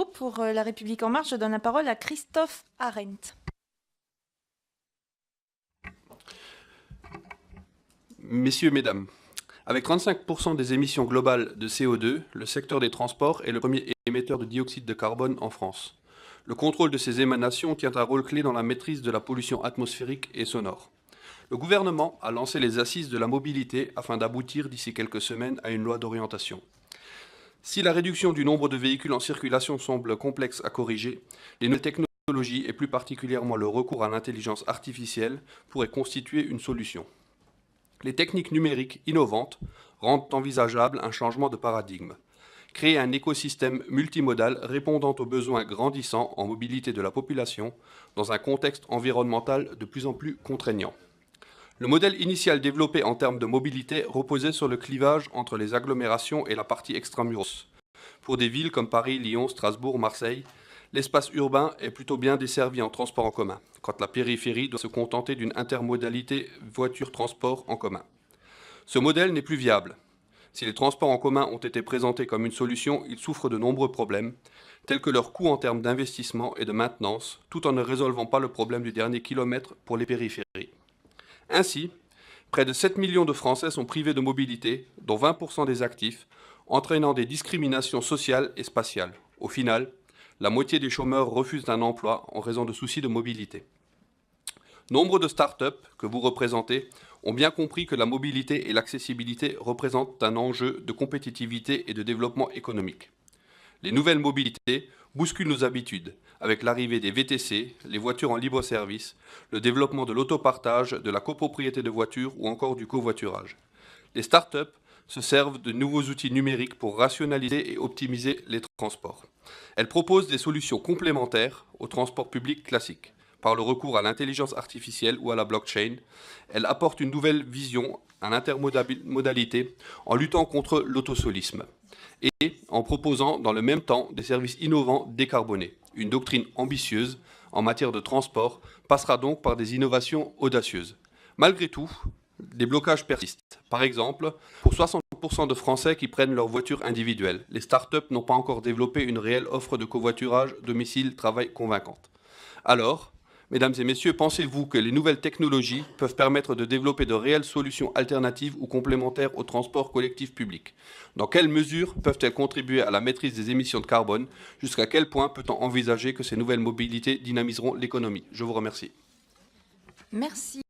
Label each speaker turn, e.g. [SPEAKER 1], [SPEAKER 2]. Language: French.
[SPEAKER 1] groupe pour La République En Marche, je donne la parole à Christophe Arendt.
[SPEAKER 2] Messieurs, mesdames, avec 35% des émissions globales de CO2, le secteur des transports est le premier émetteur de dioxyde de carbone en France. Le contrôle de ces émanations tient un rôle clé dans la maîtrise de la pollution atmosphérique et sonore. Le gouvernement a lancé les assises de la mobilité afin d'aboutir d'ici quelques semaines à une loi d'orientation. Si la réduction du nombre de véhicules en circulation semble complexe à corriger, les nouvelles technologies et plus particulièrement le recours à l'intelligence artificielle pourraient constituer une solution. Les techniques numériques innovantes rendent envisageable un changement de paradigme. Créer un écosystème multimodal répondant aux besoins grandissants en mobilité de la population dans un contexte environnemental de plus en plus contraignant. Le modèle initial développé en termes de mobilité reposait sur le clivage entre les agglomérations et la partie extramuros. Pour des villes comme Paris, Lyon, Strasbourg, Marseille, l'espace urbain est plutôt bien desservi en transport en commun, quand la périphérie doit se contenter d'une intermodalité voiture-transport en commun. Ce modèle n'est plus viable. Si les transports en commun ont été présentés comme une solution, ils souffrent de nombreux problèmes, tels que leur coût en termes d'investissement et de maintenance, tout en ne résolvant pas le problème du dernier kilomètre pour les périphéries. Ainsi, près de 7 millions de Français sont privés de mobilité, dont 20% des actifs, entraînant des discriminations sociales et spatiales. Au final, la moitié des chômeurs refusent un emploi en raison de soucis de mobilité. Nombre de start-up que vous représentez ont bien compris que la mobilité et l'accessibilité représentent un enjeu de compétitivité et de développement économique. Les nouvelles mobilités bousculent nos habitudes, avec l'arrivée des VTC, les voitures en libre-service, le développement de l'autopartage, de la copropriété de voitures ou encore du covoiturage. Les start-up se servent de nouveaux outils numériques pour rationaliser et optimiser les transports. Elles proposent des solutions complémentaires au transport public classique. Par le recours à l'intelligence artificielle ou à la blockchain, elles apportent une nouvelle vision à l'intermodalité en luttant contre l'autosolisme et en proposant dans le même temps des services innovants décarbonés. Une doctrine ambitieuse en matière de transport passera donc par des innovations audacieuses. Malgré tout, des blocages persistent. Par exemple, pour 60% de Français qui prennent leur voiture individuelle, les start-up n'ont pas encore développé une réelle offre de covoiturage, domicile-travail convaincante. Alors, mesdames et messieurs, pensez-vous que les nouvelles technologies peuvent permettre de développer de réelles solutions alternatives ou complémentaires au transport collectif public? Dans quelle mesure peuvent-elles contribuer à la maîtrise des émissions de carbone? Jusqu'à quel point peut-on envisager que ces nouvelles mobilités dynamiseront l'économie? Je vous remercie.
[SPEAKER 1] Merci.